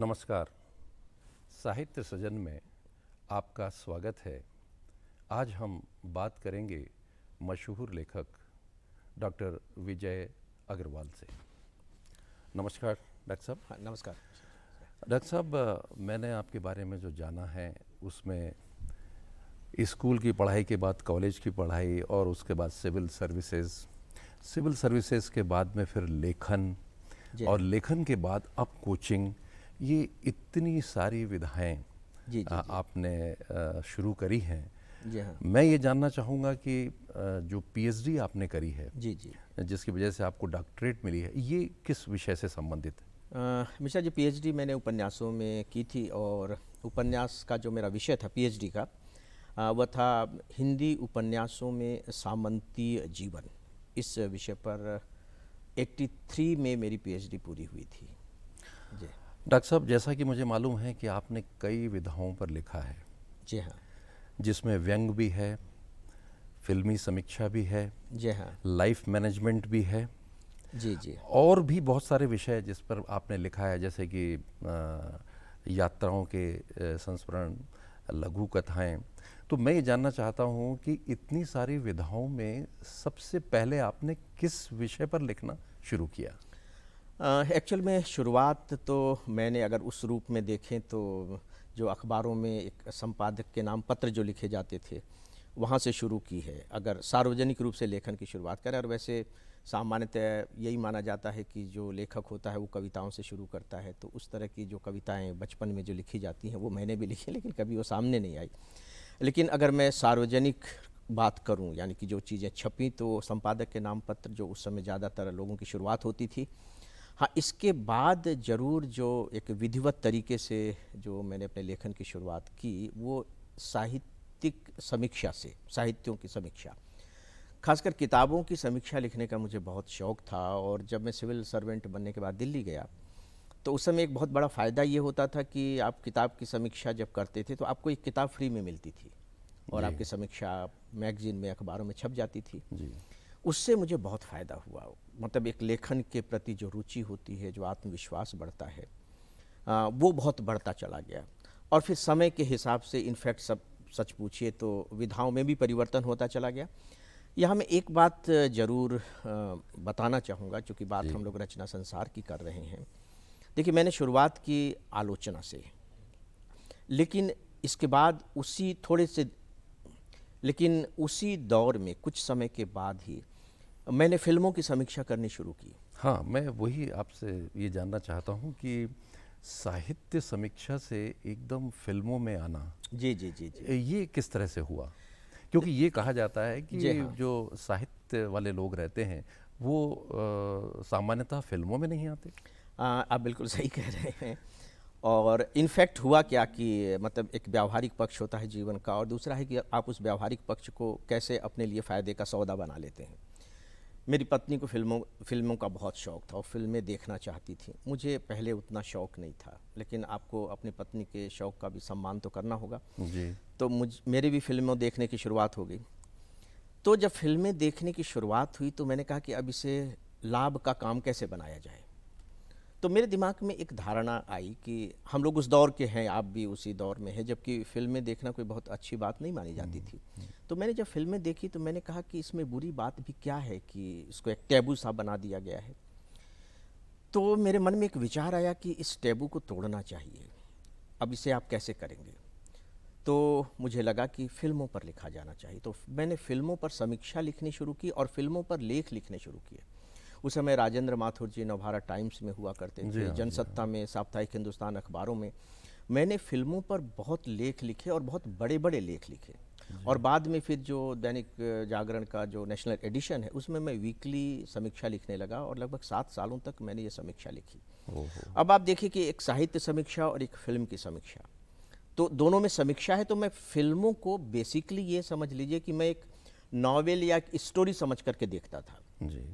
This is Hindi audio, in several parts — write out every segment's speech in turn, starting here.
नमस्कार। साहित्य सृजन में आपका स्वागत है। आज हम बात करेंगे मशहूर लेखक डॉक्टर विजय अग्रवाल से। नमस्कार डॉक्टर साहब। हाँ, नमस्कार। डॉक्टर साहब, मैंने आपके बारे में जो जाना है उसमें स्कूल की पढ़ाई के बाद कॉलेज की पढ़ाई और उसके बाद सिविल सर्विसेज के बाद में फिर लेखन और लेखन के बाद अब कोचिंग, ये इतनी सारी विधाएं जी जी जी आपने शुरू करी हैं। जी हाँ मैं ये जानना चाहूँगा कि जो पीएचडी आपने करी है, जी जी। जिसकी वजह से आपको डॉक्टरेट मिली है, ये किस विषय से संबंधित है? मिश्रा जी, पीएचडी मैंने उपन्यासों में की थी और उपन्यास का जो मेरा विषय था पीएचडी का, वह था हिंदी उपन्यासों में सामंतीय जीवन। इस विषय पर 83 में मेरी पीएचडी पूरी हुई थी। जी डॉक्टर साहब, जैसा कि मुझे मालूम है कि आपने कई विधाओं पर लिखा है, जी हाँ जिसमें व्यंग भी है, फिल्मी समीक्षा भी है, जी हाँ लाइफ मैनेजमेंट भी है जी जी और भी बहुत सारे विषय जिस पर आपने लिखा है, जैसे कि यात्राओं के संस्मरण, लघु कथाएं। तो मैं ये जानना चाहता हूँ कि इतनी सारी विधाओं में सबसे पहले आपने किस विषय पर लिखना शुरू किया? एक्चुअल में शुरुआत तो मैंने अगर उस रूप में देखें तो जो अखबारों में एक संपादक के नाम पत्र जो लिखे जाते थे वहाँ से शुरू की है, अगर सार्वजनिक रूप से लेखन की शुरुआत करें। और वैसे सामान्यतः यही माना जाता है कि जो लेखक होता है वो कविताओं से शुरू करता है, तो उस तरह की जो कविताएं बचपन में जो लिखी जाती हैं वो मैंने भी लिखी, लेकिन कभी वो सामने नहीं आई। लेकिन अगर मैं सार्वजनिक बात करूं, यानी कि जो चीज़ें छपी, तो संपादक के नाम पत्र जो उस समय ज़्यादातर लोगों की शुरुआत होती थी। हाँ, इसके बाद ज़रूर जो एक विधिवत तरीके से जो मैंने अपने लेखन की शुरुआत की, वो साहित्यिक समीक्षा से, साहित्यों की समीक्षा, खासकर किताबों की समीक्षा लिखने का मुझे बहुत शौक़ था। और जब मैं सिविल सर्वेंट बनने के बाद दिल्ली गया, तो उस समय एक बहुत बड़ा फ़ायदा ये होता था कि आप किताब की समीक्षा जब करते थे तो आपको एक किताब फ्री में मिलती थी और जी आपकी समीक्षा मैगज़ीन में, अखबारों में छप जाती थी। जी उससे मुझे बहुत फ़ायदा हुआ। मतलब एक लेखन के प्रति जो रुचि होती है, जो आत्मविश्वास बढ़ता है, वो बहुत बढ़ता चला गया। और फिर समय के हिसाब से, इनफैक्ट सब सच पूछिए तो विधाओं में भी परिवर्तन होता चला गया। यहाँ मैं एक बात ज़रूर बताना चाहूँगा, चूँकि बात जी हम लोग रचना संसार की कर रहे हैं। देखिए, मैंने शुरुआत की आलोचना से, लेकिन इसके बाद उसी दौर में कुछ समय के बाद ही मैंने फ़िल्मों की समीक्षा करनी शुरू की। हाँ, मैं वही आपसे ये जानना चाहता हूँ कि साहित्य समीक्षा से एकदम फिल्मों में आना, जी जी जी जी ये किस तरह से हुआ? क्योंकि ये कहा जाता है जी कि हाँ। जो साहित्य वाले लोग रहते हैं वो सामान्यतः फिल्मों में नहीं आते। आप बिल्कुल सही कह रहे हैं। और इनफैक्ट हुआ क्या कि मतलब एक व्यावहारिक पक्ष होता है जीवन का, और दूसरा है कि आप उस व्यावहारिक पक्ष को कैसे अपने लिए फ़ायदे का सौदा बना लेते हैं। मेरी पत्नी को फ़िल्मों का बहुत शौक़ था और फ़िल्में देखना चाहती थी। मुझे पहले उतना शौक़ नहीं था, लेकिन आपको अपनी पत्नी के शौक़ का भी सम्मान तो करना होगा। जी तो मेरी भी फ़िल्मों देखने की शुरुआत हो गई। तो जब फ़िल्में देखने की शुरुआत हुई तो मैंने कहा कि अब इसे लाभ का काम कैसे बनाया जाए। तो मेरे दिमाग में एक धारणा आई कि हम लोग उस दौर के हैं, आप भी उसी दौर में हैं, जबकि फ़िल्में देखना कोई बहुत अच्छी बात नहीं मानी जाती थी। तो मैंने जब फ़िल्में देखी तो मैंने कहा कि इसमें बुरी बात भी क्या है कि इसको एक टैबू सा बना दिया गया है। तो मेरे मन में एक विचार आया कि इस टैबू को तोड़ना चाहिए। अब इसे आप कैसे करेंगे? तो मुझे लगा कि फ़िल्मों पर लिखा जाना चाहिए। तो मैंने फ़िल्मों पर समीक्षा लिखनी शुरू की और फ़िल्मों पर लेख लिखने शुरू किए। उस समय राजेंद्र माथुर जी नवभारत टाइम्स में हुआ करते जी थे, हाँ जी जनसत्ता हाँ में, साप्ताहिक हिंदुस्तान अखबारों में। मैंने फ़िल्मों पर बहुत लेख लिखे और बहुत बड़े-बड़े लेख लिखे। और बाद में फिर जो दैनिक जागरण का जो नेशनल एडिशन है, उसमें मैं वीकली समीक्षा लिखने लगा और लगभग 7 सालों तक मैंने ये समीक्षा लिखी। ओहो अब आप देखिए कि एक साहित्य समीक्षा और एक फ़िल्म की समीक्षा, तो दोनों में समीक्षा है। तो मैं फ़िल्मों को बेसिकली ये समझ लीजिए कि मैं एक नॉवेल या एक स्टोरी समझ करके देखता था जी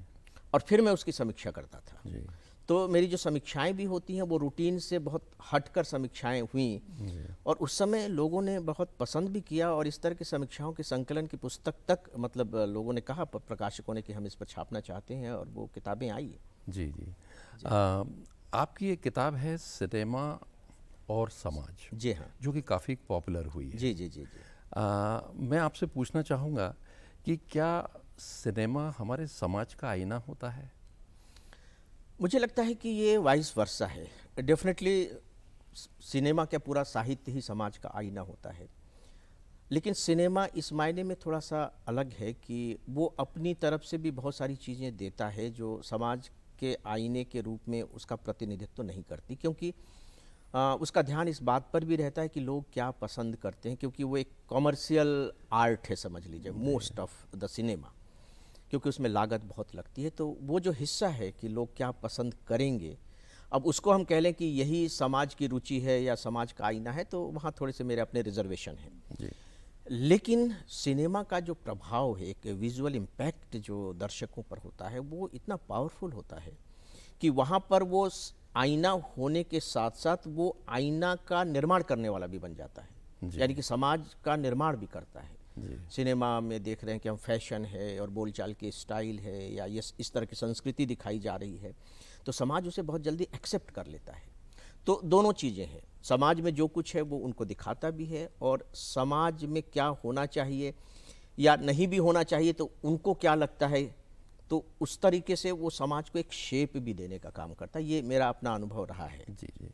और फिर मैं उसकी समीक्षा करता था। जी तो मेरी जो समीक्षाएं भी होती हैं वो रूटीन से बहुत हटकर समीक्षाएं हुई जी और उस समय लोगों ने बहुत पसंद भी किया और इस तरह की समीक्षाओं के संकलन की पुस्तक तक, मतलब लोगों ने कहा, प्रकाशकों ने, कि हम इस पर छापना चाहते हैं, और वो किताबें आई। जी जी जी आपकी एक किताब है सिनेमा और समाज, जी हाँ। जो कि काफ़ी पॉपुलर हुई है। जी, जी, जी, जी। मैं आपसे पूछना चाहूँगा कि क्या सिनेमा हमारे समाज का आईना होता है? मुझे लगता है कि ये वाइस वर्सा है। डेफ़िनेटली सिनेमा क्या पूरा साहित्य ही समाज का आईना होता है। लेकिन सिनेमा इस मायने में थोड़ा-सा अलग है कि वो अपनी तरफ से भी बहुत सारी चीज़ें देता है जो समाज के आईने के रूप में उसका प्रतिनिधित्व नहीं करती, क्योंकि उसका ध्यान इस बात पर भी रहता है कि लोग क्या पसंद करते हैं, क्योंकि वो एक कॉमर्शियल आर्ट है, समझ लीजिए, मोस्ट ऑफ द सिनेमा, क्योंकि उसमें लागत बहुत लगती है। तो वो जो हिस्सा है कि लोग क्या पसंद करेंगे, अब उसको हम कह लें कि यही समाज की रुचि है या समाज का आईना है, तो वहाँ थोड़े से मेरे अपने रिजर्वेशन हैं। जी। लेकिन सिनेमा का जो प्रभाव है, एक विजुअल इम्पैक्ट जो दर्शकों पर होता है, वो इतना पावरफुल होता है कि वहाँ पर वो आईना होने के साथ साथ वो आईना का निर्माण करने वाला भी बन जाता है, जी। यानी कि समाज का निर्माण भी करता है। जी। सिनेमा में देख रहे हैं कि हम फैशन है और बोलचाल के स्टाइल है या ये इस तरह की संस्कृति दिखाई जा रही है, तो समाज उसे बहुत जल्दी एक्सेप्ट कर लेता है। तो दोनों चीज़ें हैं, समाज में जो कुछ है वो उनको दिखाता भी है, और समाज में क्या होना चाहिए या नहीं भी होना चाहिए तो उनको क्या लगता है, तो उस तरीके से वो समाज को एक शेप भी देने का काम करता है। ये मेरा अपना अनुभव रहा है। जी। जी।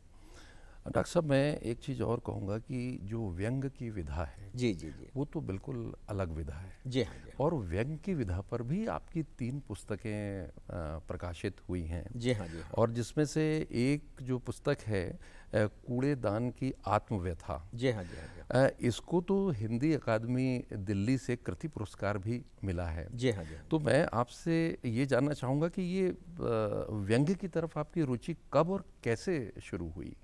डॉक्टर साहब, मैं एक चीज़ और कहूँगा कि जो व्यंग की विधा है, जी, जी, जी। वो तो बिल्कुल अलग विधा है। जी हाँ, जी हाँ। और व्यंग की विधा पर भी आपकी 3 पुस्तकें प्रकाशित हुई हैं। जी हाँ, जी हाँ। और जिसमें से एक जो पुस्तक है, कूड़ेदान की आत्मव्यथा, जी हाँ, जी हाँ, जी हाँ। इसको तो हिंदी अकादमी दिल्ली से कृति पुरस्कार भी मिला है। जी हाँ, जी हाँ। तो मैं आपसे ये जानना चाहूँगा कि ये व्यंग की तरफ आपकी रुचि कब और कैसे शुरू हुई?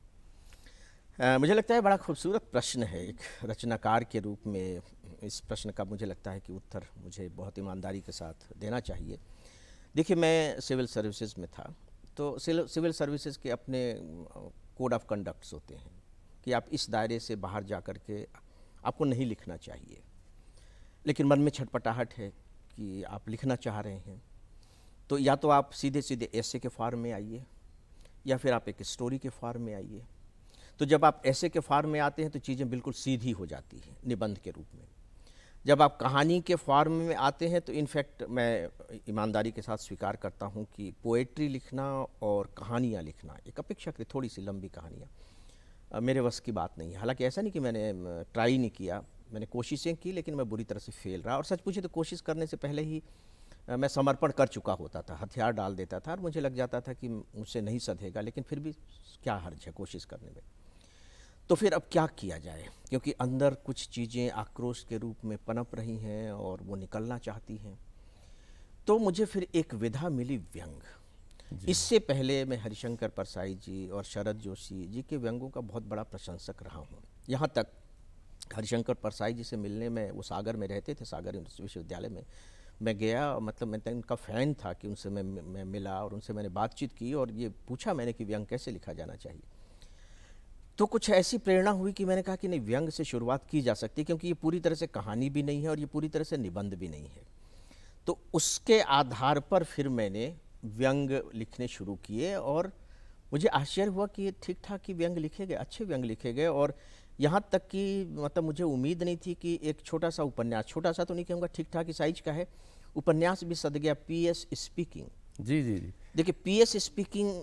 मुझे लगता है बड़ा खूबसूरत प्रश्न है। एक रचनाकार के रूप में इस प्रश्न का मुझे लगता है कि उत्तर मुझे बहुत ईमानदारी के साथ देना चाहिए। देखिए, मैं सिविल सर्विसेज में था, तो सिविल सर्विसेज के अपने कोड ऑफ कंडक्ट्स होते हैं कि आप इस दायरे से बाहर जा कर के आपको नहीं लिखना चाहिए। लेकिन मन में छटपटाहट है कि आप लिखना चाह रहे हैं, तो या तो आप सीधे सीधे ऐसे के फॉर्म में आइए या फिर आप एक स्टोरी के फॉर्म में आइए। तो जब आप ऐसे के फॉर्म में आते हैं तो चीज़ें बिल्कुल सीधी हो जाती हैं निबंध के रूप में। जब आप कहानी के फॉर्म में आते हैं तो इनफैक्ट मैं ईमानदारी के साथ स्वीकार करता हूँ कि पोएट्री लिखना और कहानियाँ लिखना, एक अपेक्षाकृत थोड़ी सी लंबी कहानियाँ, मेरे वश की बात नहीं है। हालांकि ऐसा नहीं कि मैंने ट्राई नहीं किया, मैंने कोशिशें की, लेकिन मैं बुरी तरह से फेल रहा। और सच पूछे तो कोशिश करने से पहले ही मैं समर्पण कर चुका होता था, हथियार डाल देता था और मुझे लग जाता था कि मुझसे नहीं सधेगा, लेकिन फिर भी क्या हर्ज है कोशिश करने में। तो फिर अब क्या किया जाए, क्योंकि अंदर कुछ चीज़ें आक्रोश के रूप में पनप रही हैं और वो निकलना चाहती हैं। तो मुझे फिर एक विधा मिली, व्यंग। इससे पहले मैं हरिशंकर परसाई जी और शरद जोशी जी के व्यंगों का बहुत बड़ा प्रशंसक रहा हूँ। यहाँ तक हरिशंकर परसाई जी से मिलने में, वो सागर में रहते थे, सागर विश्वविद्यालय में मैं गया, मतलब मैं उनका फ़ैन था कि उनसे मैं मिला और उनसे मैंने बातचीत की और ये पूछा मैंने कि व्यंग कैसे लिखा जाना चाहिए। तो कुछ ऐसी प्रेरणा हुई कि मैंने कहा कि नहीं, व्यंग से शुरुआत की जा सकती है, क्योंकि ये पूरी तरह से कहानी भी नहीं है और ये पूरी तरह से निबंध भी नहीं है। तो उसके आधार पर फिर मैंने व्यंग लिखने शुरू किए और मुझे आश्चर्य हुआ कि ये ठीक ठाक ही व्यंग लिखे गए, अच्छे व्यंग लिखे गए। और यहाँ तक कि मतलब मुझे उम्मीद नहीं थी कि एक छोटा सा उपन्यास, छोटा सा तो नहीं कहूँगा, ठीक ठाक ही साइज का है, उपन्यास भी सद गया, पीएस स्पीकिंग। जी। जी। जी। देखिए, पीएस स्पीकिंग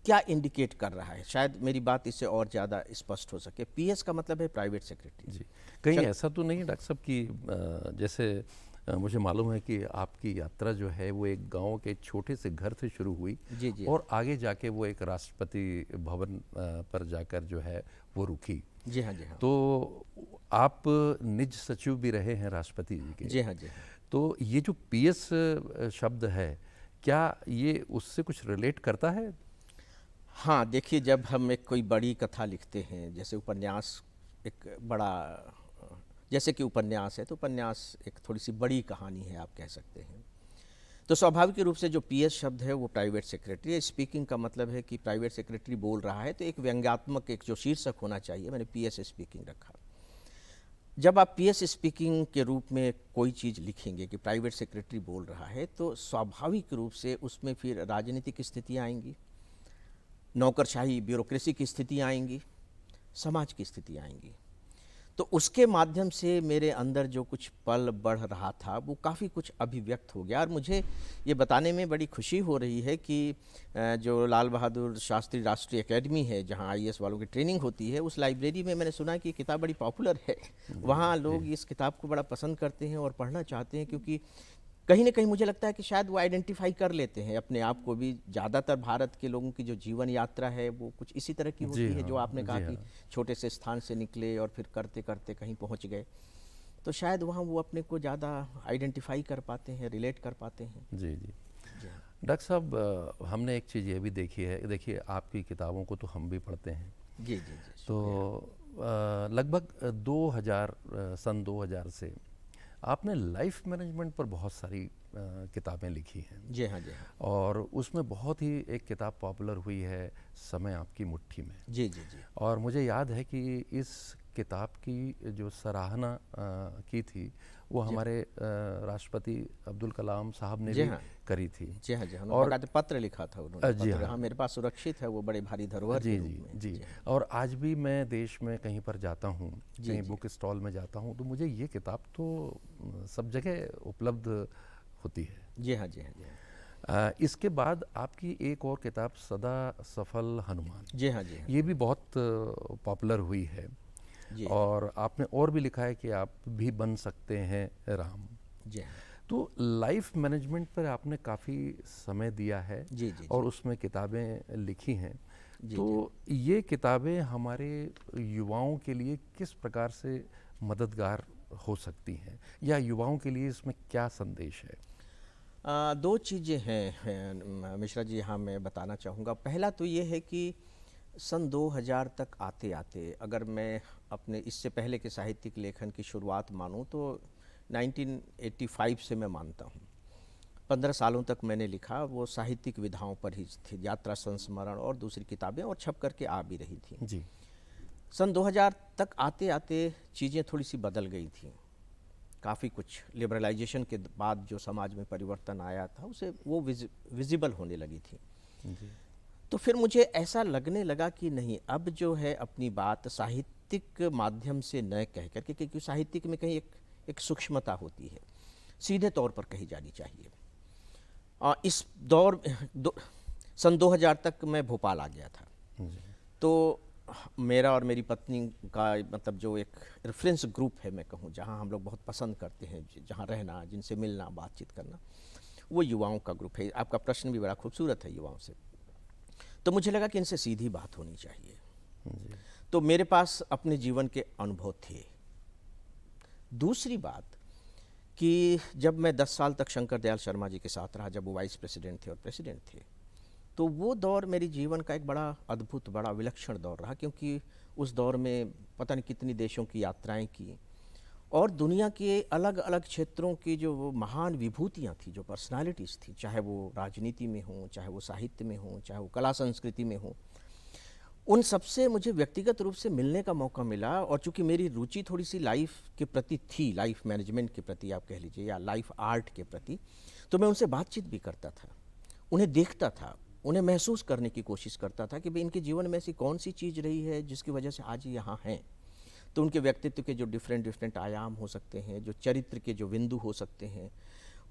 क्या इंडिकेट कर रहा है, शायद मेरी बात इससे और ज़्यादा स्पष्ट हो सके। पीएस का मतलब है प्राइवेट सेक्रेटरी। जी। कहीं ऐसा तो नहीं है डॉक्टर साहब कि जैसे मुझे मालूम है कि आपकी यात्रा जो है वो एक गांव के छोटे से घर से शुरू हुई जी जी और आगे जाके वो एक राष्ट्रपति भवन पर जाकर जो है वो रुकी। जी हाँ, जी हाँ। तो आप निज सचिव भी रहे हैं राष्ट्रपति जी के। जी हाँ, जी हाँ। तो ये जो पीएस शब्द है, क्या ये उससे कुछ रिलेट करता है? हाँ, देखिए, जब हम एक कोई बड़ी कथा लिखते हैं, जैसे उपन्यास, एक बड़ा जैसे कि उपन्यास है, तो उपन्यास एक थोड़ी सी बड़ी कहानी है, आप कह सकते हैं। तो स्वाभाविक रूप से जो पीएस शब्द है वो प्राइवेट सेक्रेटरी है। स्पीकिंग का मतलब है कि प्राइवेट सेक्रेटरी बोल रहा है, तो एक व्यंग्यात्मक एक जो शीर्षक होना चाहिए, मैंने पीएस स्पीकिंग रखा। जब आप पीएस स्पीकिंग के रूप में कोई चीज़ लिखेंगे कि प्राइवेट सेक्रेटरी बोल रहा है, तो स्वाभाविक रूप से उसमें फिर राजनीतिक स्थितियाँ आएंगी, नौकरशाही ब्यूरोक्रेसी की स्थितियाँ आएंगी, समाज की स्थिति आएंगी। तो उसके माध्यम से मेरे अंदर जो कुछ पल बढ़ रहा था वो काफ़ी कुछ अभिव्यक्त हो गया। और मुझे ये बताने में बड़ी खुशी हो रही है कि जो लाल बहादुर शास्त्री राष्ट्रीय एकेडमी है, जहाँ आईएएस वालों की ट्रेनिंग होती है, उस लाइब्रेरी में मैंने सुना कि ये किताब बड़ी पॉपुलर है। वहाँ लोग इस किताब को बड़ा पसंद करते हैं और पढ़ना चाहते हैं, क्योंकि कहीं ना कहीं मुझे लगता है कि शायद वो आइडेंटिफाई कर लेते हैं अपने आप को भी। ज़्यादातर भारत के लोगों की जो जीवन यात्रा है वो कुछ इसी तरह की होती है, जो आपने कहा कि छोटे से स्थान से निकले और फिर करते करते कहीं पहुंच गए। तो शायद वहाँ वो अपने को ज़्यादा आइडेंटिफाई कर पाते हैं, रिलेट कर पाते हैं। जी जी। डॉक्टर साहब, हमने एक चीज़ ये भी देखी है, देखिए आपकी किताबों को तो हम भी पढ़ते हैं। जी जी जी। तो लगभग सन 2000 से आपने लाइफ मैनेजमेंट पर बहुत सारी किताबें लिखी हैं। जी हाँ, जी हाँ। और उसमें बहुत ही एक किताब पॉपुलर हुई है, समय आपकी मुट्ठी में। जी जी जी। और मुझे याद है कि इस किताब की जो सराहना की थी वो हमारे राष्ट्रपति अब्दुल कलाम साहब ने जी भी हाँ। करी थी। जी हाँ, जी हाँ। और और पत्र लिखा था उन्होंने। जी पत्र, हाँ। हाँ, मेरे पास सुरक्षित है वो, बड़े भारी धरोहर जी के रूप जी में। जी। हाँ। और आज भी मैं देश में कहीं पर जाता हूँ, जी, कहीं जी। बुक स्टॉल में जाता हूँ, तो मुझे ये किताब तो सब जगह उपलब्ध होती है। जी हाँ, जी हाँ, जी हाँ। इसके बाद आपकी एक और किताब सदा सफल हनुमान, जी हाँ, जी हाँ। ये भी बहुत पॉपुलर हुई है। जी और आपने और भी लिखा है कि आप भी बन सकते हैं राम। जी हाँ। तो लाइफ मैनेजमेंट पर आपने काफ़ी समय दिया है जी जी और जी। उसमें किताबें लिखी हैं। जी तो ये किताबें हमारे युवाओं के लिए किस प्रकार से मददगार हो सकती हैं, या युवाओं के लिए इसमें क्या संदेश है? दो चीज़ें मिश्रा जी, यहाँ मैं बताना चाहूँगा। पहला तो ये है कि सन 2000 तक आते आते, अगर मैं अपने इससे पहले के साहित्यिक लेखन की शुरुआत मानूं तो 1985 से मैं मानता हूँ। 15 सालों तक मैंने लिखा, वो साहित्यिक विधाओं पर ही थी, यात्रा संस्मरण और दूसरी किताबें, और छप करके आ भी रही थी। जी सन 2000 तक आते आते चीज़ें थोड़ी सी बदल गई थी। काफ़ी कुछ लिबरलाइजेशन के बाद जो समाज में परिवर्तन आया था, उसे वो विजिबल होने लगी थी। जी तो फिर मुझे ऐसा लगने लगा कि नहीं, अब जो है अपनी बात साहित्यिक माध्यम से न कह करके, क्योंकि साहित्यिक में कहीं एक सूक्ष्मता होती है, सीधे तौर पर कही जानी चाहिए। इस सन 2000 तक मैं भोपाल आ गया था। जी तो मेरा और मेरी पत्नी का मतलब जो एक रेफरेंस ग्रुप है, मैं कहूँ, जहाँ हम लोग बहुत पसंद करते हैं, जहाँ रहना, जिनसे मिलना, बातचीत करना, वो युवाओं का ग्रुप है। आपका प्रश्न भी बड़ा खूबसूरत है युवाओं से। तो मुझे लगा कि इनसे सीधी बात होनी चाहिए। जी तो मेरे पास अपने जीवन के अनुभव थे। दूसरी बात कि जब मैं 10 साल तक शंकर दयाल शर्मा जी के साथ रहा, जब वो वाइस प्रेसिडेंट थे और प्रेसिडेंट थे, तो वो दौर मेरे जीवन का एक बड़ा अद्भुत, बड़ा विलक्षण दौर रहा, क्योंकि उस दौर में पता नहीं कितनी देशों की यात्राएं की, और दुनिया के अलग अलग क्षेत्रों की जो वो महान विभूतियाँ थी, जो पर्सनालिटीज़ थी, चाहे वो राजनीति में हों, चाहे वो साहित्य में हों, चाहे वो कला संस्कृति में हों, उन सबसे मुझे व्यक्तिगत रूप से मिलने का मौका मिला। और चूंकि मेरी रुचि थोड़ी सी लाइफ के प्रति थी, लाइफ मैनेजमेंट के प्रति आप कह लीजिए, या लाइफ आर्ट के प्रति, तो मैं उनसे बातचीत भी करता था, उन्हें देखता था, उन्हें महसूस करने की कोशिश करता था कि भाई इनके जीवन में ऐसी कौन सी चीज़ रही है जिसकी वजह से आज यहाँ हैं। तो उनके व्यक्तित्व के जो डिफरेंट आयाम हो सकते हैं, जो चरित्र के जो बिंदु हो सकते हैं,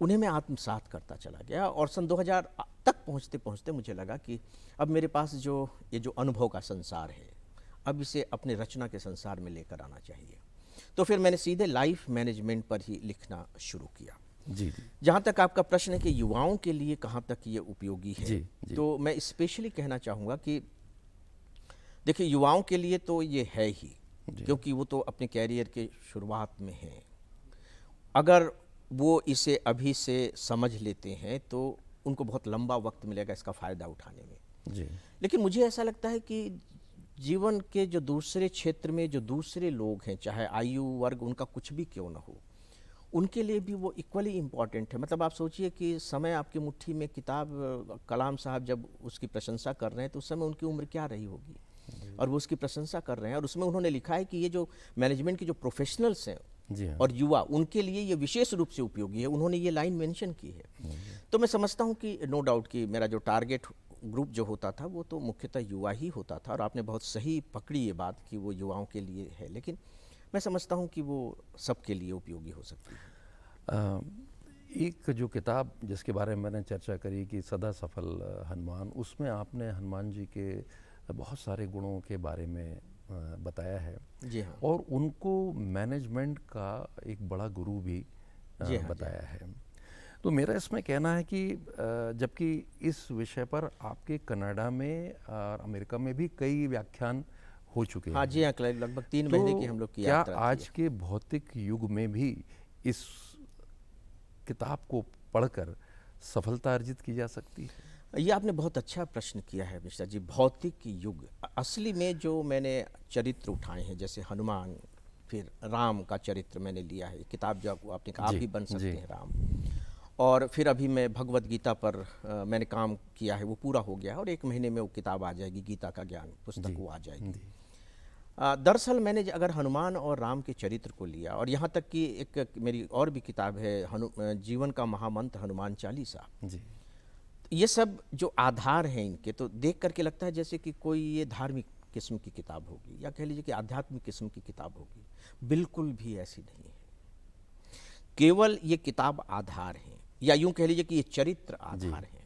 उन्हें मैं आत्मसात करता चला गया। और सन 2000 तक पहुँचते पहुँचते मुझे लगा कि अब मेरे पास ये जो अनुभव का संसार है, अब इसे अपने रचना के संसार में लेकर आना चाहिए। तो फिर मैंने सीधे लाइफ मैनेजमेंट पर ही लिखना शुरू किया। जी जी जहाँ तक आपका प्रश्न है कि युवाओं के लिए कहाँ तक ये उपयोगी है, जी, जी। तो मैं स्पेशली कहना चाहूँगा कि देखिए, युवाओं के लिए तो ये है ही, क्योंकि वो तो अपने कैरियर के शुरुआत में हैं। अगर वो इसे अभी से समझ लेते हैं तो उनको बहुत लंबा वक्त मिलेगा इसका फ़ायदा उठाने में। जी लेकिन मुझे ऐसा लगता है कि जीवन के जो दूसरे क्षेत्र में जो दूसरे लोग हैं, चाहे आयु वर्ग उनका कुछ भी क्यों ना हो, उनके लिए भी वो इक्वली इम्पॉर्टेंट है। मतलब आप सोचिए कि समय आपकी मुट्ठी में किताब, कलाम साहब जब उसकी प्रशंसा कर रहे हैं तो उस समय उनकी उम्र क्या रही होगी, और वो उसकी प्रशंसा कर रहे हैं। और उसमें उन्होंने लिखा है कि ये जो मैनेजमेंट के जो प्रोफेशनल्स हैं जी हाँ। और युवा, उनके लिए ये विशेष रूप से उपयोगी है। उन्होंने ये लाइन मेंशन की है। तो मैं समझता हूँ कि नो डाउट कि मेरा जो टारगेट ग्रुप जो होता था वो तो मुख्यतः युवा ही होता था, और आपने बहुत सही पकड़ी ये बात कि वो युवाओं के लिए है, लेकिन मैं समझता हूँ कि वो सबके लिए उपयोगी हो सकती है। अ, एक जो किताब जिसके बारे में मैंने चर्चा करी कि सदा सफल हनुमान, उसमें आपने हनुमान जी के बहुत सारे गुणों के बारे में बताया है जी हाँ। और उनको मैनेजमेंट का एक बड़ा गुरु भी जी हाँ। जी हाँ। बताया है। तो मेरा इसमें कहना है कि जबकि इस विषय पर आपके कनाडा में और अमेरिका में भी कई व्याख्यान हो चुके हाँ जी हैं, हाँ, लगभग 3 तो महीने की हम लोग की क्या यात्रा थी। आज के भौतिक युग में भी इस किताब को पढ़कर सफलता अर्जित की जा सकती है? ये आपने बहुत अच्छा प्रश्न किया है मिश्रा जी। भौतिक युग, असली में जो मैंने चरित्र उठाए हैं, जैसे हनुमान, फिर राम का चरित्र मैंने लिया है, किताब जो आपने कहा आप जी, भी बन जी, सकते हैं राम, और फिर अभी मैं भगवत गीता पर मैंने काम किया है, वो पूरा हो गया है, और 1 महीने में वो किताब आ जाएगी, गीता का ज्ञान पुस्तक जी, वो आ जाएगी। जी, दरअसल मैंने अगर हनुमान और राम के चरित्र को लिया, और यहाँ तक कि एक मेरी और भी किताब है, जीवन का महामंत्र हनुमान चालीसा, जी, ये सब जो आधार हैं इनके, तो देख करके लगता है जैसे कि कोई ये धार्मिक किस्म की किताब होगी, या कह लीजिए कि आध्यात्मिक किस्म की किताब होगी। बिल्कुल भी ऐसी नहीं है। केवल ये किताब आधार है, या यूं कह लीजिए कि ये चरित्र जी, आधार है।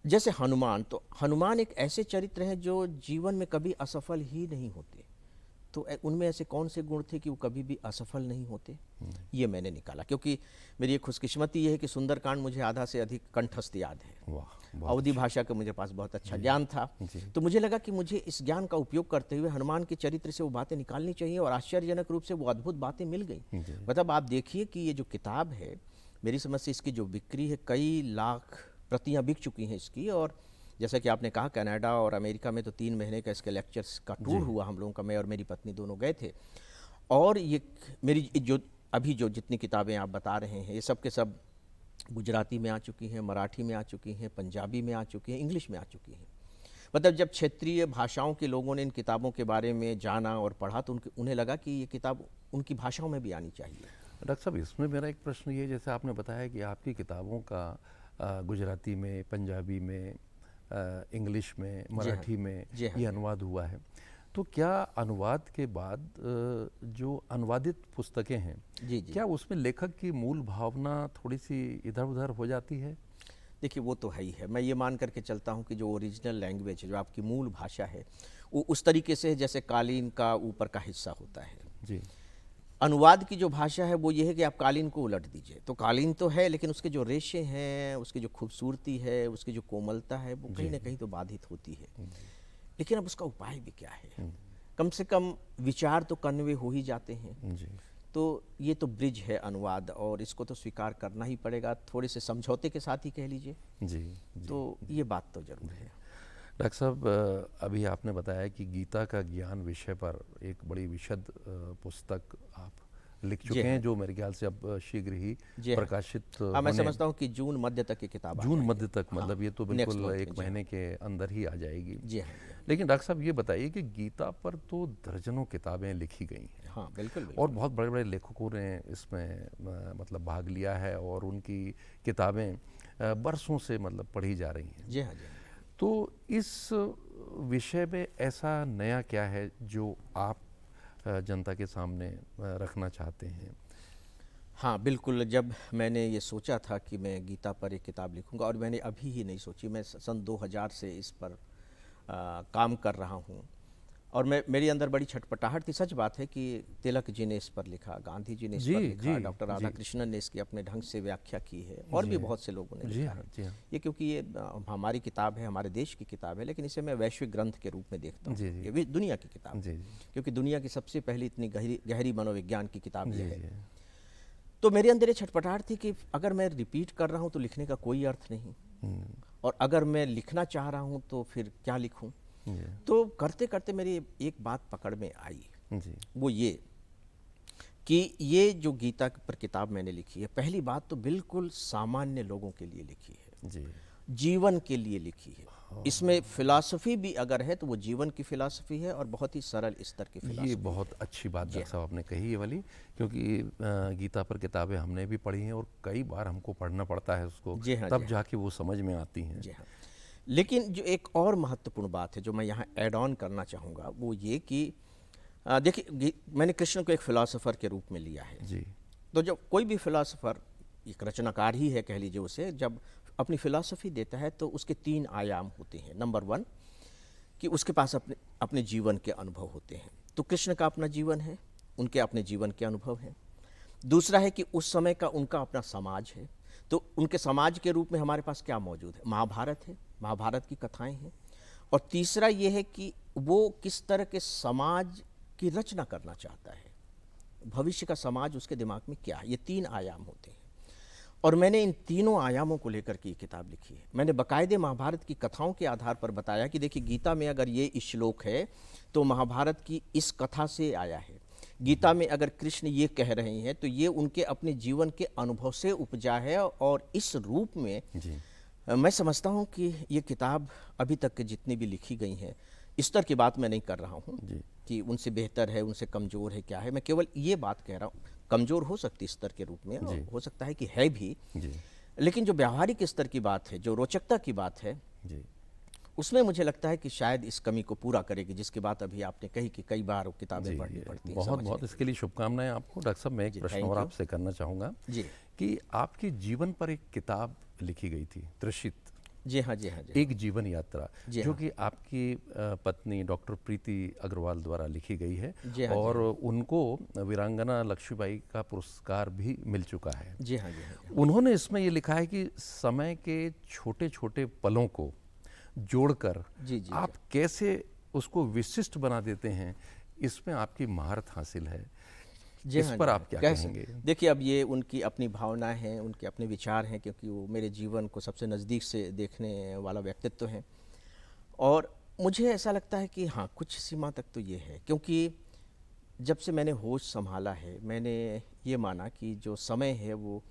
जैसे हनुमान, तो हनुमान एक ऐसे चरित्र हैं जो जीवन में कभी असफल ही नहीं होते। तो उनमें ऐसे कौन से गुण थे कि वो कभी भी असफल नहीं होते? ये मैंने निकाला, क्योंकि मेरी एक खुशकिस्मती ये है कि सुंदरकांड मुझे आधा से अधिक कंठस्थ याद है। वाह, बहुत अवधि अच्छा। भाषा का मुझे पास बहुत अच्छा ज्ञान था। जी, तो मुझे लगा कि मुझे इस ज्ञान का उपयोग करते हुए हनुमान के चरित्र से वो बातें निकालनी चाहिए, और आश्चर्यजनक रूप से वो अद्भुत बातें मिल गई। जी, मतलब आप देखिए कि ये जो किताब है, मेरी समझ से इसकी जो बिक्री है, कई लाख प्रतियां बिक चुकी हैं इसकी। और जैसा कि आपने कहा, कनाडा और अमेरिका में तो 3 महीने का इसके लेक्चर्स का टूर हुआ हम लोगों का, मैं और मेरी पत्नी दोनों गए थे। और ये मेरी जो अभी जो जितनी किताबें आप बता रहे हैं, ये सब के सब गुजराती में आ चुकी हैं, मराठी में आ चुकी हैं, पंजाबी में आ चुकी हैं, इंग्लिश में आ चुकी हैं। मतलब जब क्षेत्रीय भाषाओं के लोगों ने इन किताबों के बारे में जाना और पढ़ा, तो उन्हें लगा कि ये किताब उनकी भाषाओं में भी आनी चाहिए। डॉक्टर साहब, इसमें मेरा एक प्रश्न ये, जैसे आपने बताया कि आपकी किताबों का गुजराती में, पंजाबी में, इंग्लिश में, जी हाँ। मराठी में जी हाँ। ये अनुवाद हुआ है, तो क्या अनुवाद के बाद जो अनुवादित पुस्तकें हैं, जी जी। क्या उसमें लेखक की मूल भावना थोड़ी सी इधर उधर हो जाती है? देखिए, वो तो है ही है। मैं ये मान करके चलता हूँ कि जो ओरिजिनल लैंग्वेज है, जो आपकी मूल भाषा है, वो उस तरीके से है जैसे कालीन का ऊपर का हिस्सा होता है। जी, अनुवाद की जो भाषा है वो ये है कि आप कालीन को उलट दीजिए, तो कालीन तो है, लेकिन उसके जो रेशे हैं, उसकी जो खूबसूरती है, उसकी जो कोमलता है, वो कहीं ना कहीं तो बाधित होती है। लेकिन अब उसका उपाय भी क्या है? कम से कम विचार तो कन्वे हो ही जाते हैं। जी, तो ये तो ब्रिज है अनुवाद, और इसको तो स्वीकार करना ही पड़ेगा, थोड़े से समझौते के साथ ही कह लीजिए। जी, जी। तो ये बात तो जरूर है। डॉक्टर साहब, अभी आपने बताया कि गीता का ज्ञान विषय पर एक बड़ी विशद पुस्तक आप लिख जी चुके हाँ। हैं, जो मेरे ख्याल से अब शीघ्र ही जी हाँ। प्रकाशित हाँ, मैं होने, समझता हूँ कि जून मध्य तक की किताब आ जून जाएगी। मध्य तक, हाँ, मतलब ये तो नेक्स्ट बिल्कुल मंथ एक में। जी हाँ। महीने के अंदर ही आ जाएगी। जी हाँ। जी हाँ। लेकिन डॉक्टर साहब, ये बताइए कि गीता पर तो दर्जनों किताबें लिखी गई हैं हाँ, बिल्कुल और बिल्कुल। बहुत बड़े बड़े लेखकों ने इसमें मतलब भाग लिया है, और उनकी किताबें बरसों से मतलब पढ़ी जा रही हैं। जी हाँ। जी हाँ। तो इस विषय में ऐसा नया क्या है जो आप जनता के सामने रखना चाहते हैं? हाँ, बिल्कुल। जब मैंने ये सोचा था कि मैं गीता पर एक किताब लिखूंगा, और मैंने अभी ही नहीं सोची, मैं सन 2000 से इस पर काम कर रहा हूँ, और मेरे अंदर बड़ी छटपटाहट थी। सच बात है कि तिलक जी ने इस पर लिखा, गांधी जी ने इस जी, पर लिखा, जी, डॉक्टर जी, राधाकृष्णन ने इसकी अपने ढंग से व्याख्या की है, और जी भी हाँ, बहुत से लोगों ने जी लिखा हाँ, है। जी हाँ, ये क्योंकि ये हमारी किताब है, हमारे देश की किताब है, लेकिन इसे मैं वैश्विक ग्रंथ के रूप में देखता हूँ। जी, जी, ये भी दुनिया की किताब जी, है, जी, क्योंकि दुनिया की सबसे पहली इतनी गहरी गहरी मनोविज्ञान की किताब ये जी, है। जी, तो मेरे अंदर ये छटपटाहट थी कि अगर मैं रिपीट कर रहा हूँ तो लिखने का कोई अर्थ नहीं, और अगर मैं लिखना चाह रहा हूँ तो फिर क्या लिखूँ? जी, तो करते करते मेरी एक बात पकड़ में आई, जी, वो ये कि ये जो गीता पर किताब मैंने लिखी है, पहली बात तो बिल्कुल सामान्य लोगों के लिए लिखी है, जी, जीवन के लिए लिखी है। इसमें फिलॉसफी भी अगर है तो वो जीवन की फिलॉसफी है, और बहुत ही सरल स्तर की ये फिलॉसफी बहुत है। अच्छी बात जी डॉक्टर हाँ। साहब आपने कही ये वाली, क्योंकि गीता पर किताबें हमने भी पढ़ी हैं और कई बार हमको पढ़ना पड़ता है उसको, जी हाँ। जी तब हाँ। जाके वो समझ में आती हैं। जी हाँ। लेकिन जो एक और महत्वपूर्ण बात है जो मैं यहाँ ऐड ऑन करना चाहूँगा वो ये कि देखिए मैंने कृष्ण को एक फिलोसोफर के रूप में लिया है। जी तो जब कोई भी फिलोसोफर, एक रचनाकार ही है कह लीजिए उसे, जब अपनी फिलॉसफी देता है तो उसके 3 आयाम होते हैं। नंबर 1 कि उसके पास अपने जीवन के अनुभव होते हैं। तो कृष्ण का अपना जीवन है, उनके अपने जीवन के अनुभव हैं। दूसरा है कि उस समय का उनका अपना समाज है, तो उनके समाज के रूप में हमारे पास क्या मौजूद है, महाभारत है, महाभारत की कथाएं हैं। और तीसरा ये है कि वो किस तरह के समाज की रचना करना चाहता है, भविष्य का समाज उसके दिमाग में क्या है। ये 3 आयाम होते हैं और मैंने इन तीनों आयामों को लेकर के ये किताब लिखी है। मैंने बाकायदे महाभारत की कथाओं के आधार पर बताया कि देखिए गीता में अगर ये श्लोक है तो महाभारत की इस कथा से आया है। गीता में अगर कृष्ण ये कह रहे हैं तो ये उनके अपने जीवन के अनुभव से उपजा है। और इस रूप में जी मैं समझता हूँ कि ये किताब अभी तक के जितनी भी लिखी गई हैं, स्तर की बात मैं नहीं कर रहा हूँ कि उनसे बेहतर है, उनसे कमज़ोर है, क्या है। मैं केवल ये बात कह रहा हूँ, कमज़ोर हो सकती स्तर के रूप में, और हो सकता है कि है भी, लेकिन जो व्यावहारिक स्तर की बात है, जो रोचकता की बात है, उसमें मुझे लगता है कि शायद इस कमी को पूरा करेगी, जिसकी बात अभी आपने कही कि कई बार वो किताबें पढ़नी पड़ती हैं। बहुत बहुत इसके लिए शुभकामनाएं आपको। डॉक्टर साहब, मैं एक प्रश्न और आपसे करना चाहूँगा कि आपके जीवन पर एक किताब लिखी गई थी, त्रिषित। जी हाँ, जी हाँ, जी एक जीवन यात्रा, जो कि आपकी पत्नी डॉक्टर प्रीति अग्रवाल द्वारा लिखी गई है। और उनको वीरांगना लक्ष्मीबाई का पुरस्कार भी मिल चुका है। जी हाँ, जी हाँ। उन्होंने इसमें ये लिखा है कि समय के छोटे छोटे पलों को जोड़कर आप कैसे उसको विशिष्ट बना देते हैं, इसमें आपकी महारत हासिल है। इस पर आप क्या कहेंगे? देखिए, अब ये उनकी अपनी भावनाएं हैं, उनके अपने विचार हैं, क्योंकि वो मेरे जीवन को सबसे नज़दीक से देखने वाला व्यक्तित्व हैं। और मुझे ऐसा लगता है कि हाँ, कुछ सीमा तक तो ये है, क्योंकि जब से मैंने होश संभाला है, मैंने ये माना कि जो समय है वो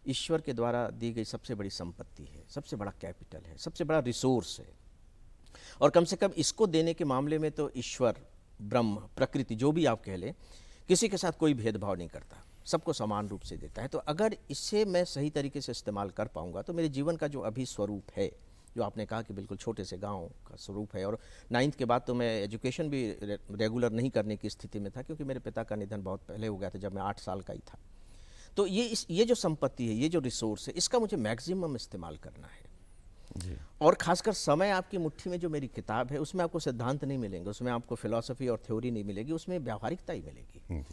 ईश्वर के द्वारा दी गई सबसे बड़ी संपत्ति है, सबसे बड़ा कैपिटल है, सबसे बड़ा रिसोर्स है। और कम से कम इसको देने के मामले में तो ईश्वर, ब्रह्म, प्रकृति, जो भी आप कह लें, किसी के साथ कोई भेदभाव नहीं करता, सबको समान रूप से देता है। तो अगर इससे मैं सही तरीके से इस्तेमाल कर पाऊंगा तो मेरे जीवन का जो अभी स्वरूप है, जो आपने कहा कि बिल्कुल छोटे से गांव का स्वरूप है, और 9th के बाद तो मैं एजुकेशन भी रेगुलर नहीं करने की स्थिति में था, क्योंकि मेरे पिता का निधन बहुत पहले हो गया था, जब मैं 8 साल का ही था। तो ये जो संपत्ति है, ये जो रिसोर्स है, इसका मुझे मैक्सिमम इस्तेमाल करना है। और खासकर समय आपकी मुट्ठी में जो मेरी किताब है, उसमें आपको सिद्धांत नहीं मिलेंगे, उसमें आपको फिलॉसफी और थ्योरी नहीं मिलेगी, उसमें व्यावहारिकता ही मिलेगी।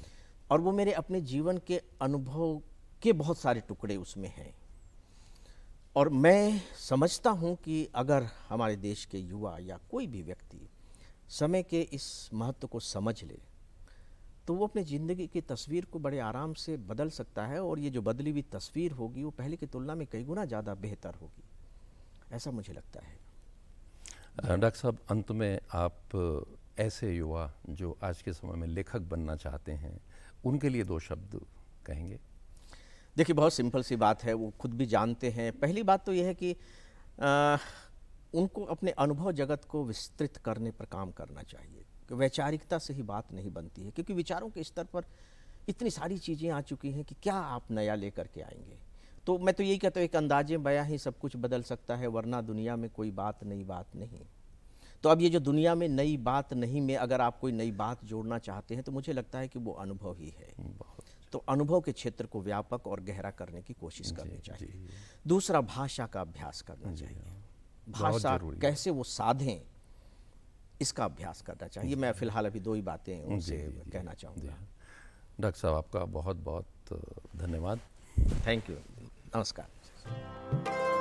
और वो मेरे अपने जीवन के अनुभव के बहुत सारे टुकड़े उसमें हैं। और मैं समझता हूँ कि अगर हमारे देश के युवा या कोई भी व्यक्ति समय के इस महत्व को समझ ले तो वो अपनी ज़िंदगी की तस्वीर को बड़े आराम से बदल सकता है। और ये जो बदली हुई तस्वीर होगी वो पहले की तुलना में कई गुना ज़्यादा बेहतर होगी, ऐसा मुझे लगता है। डॉक्टर साहब, अंत में आप ऐसे युवा जो आज के समय में लेखक बनना चाहते हैं, उनके लिए 2 शब्द कहेंगे? देखिए, बहुत सिंपल सी बात है, वो खुद भी जानते हैं। पहली बात तो यह है कि उनको अपने अनुभव जगत को विस्तृत करने पर काम करना चाहिए। वैचारिकता से ही बात नहीं बनती है, क्योंकि विचारों के स्तर पर इतनी सारी चीज़ें आ चुकी हैं कि क्या आप नया लेकर के आएंगे। तो मैं तो यही कहता हूँ, एक अंदाजे बयां ही सब कुछ बदल सकता है, वरना दुनिया में कोई बात नहीं। तो अब ये जो दुनिया में नई बात नहीं में अगर आप कोई नई बात जोड़ना चाहते हैं तो मुझे लगता है कि वो अनुभव ही है। तो अनुभव के क्षेत्र को व्यापक और गहरा करने की कोशिश करनी चाहिए। दूसरा, भाषा का अभ्यास करना चाहिए। भाषा कैसे वो साधें, इसका अभ्यास करना चाहिए। मैं फिलहाल अभी 2 ही बातें उनसे कहना चाहूँगा। डॉक्टर साहब, आपका बहुत बहुत धन्यवाद। थैंक यू, नमस्कार।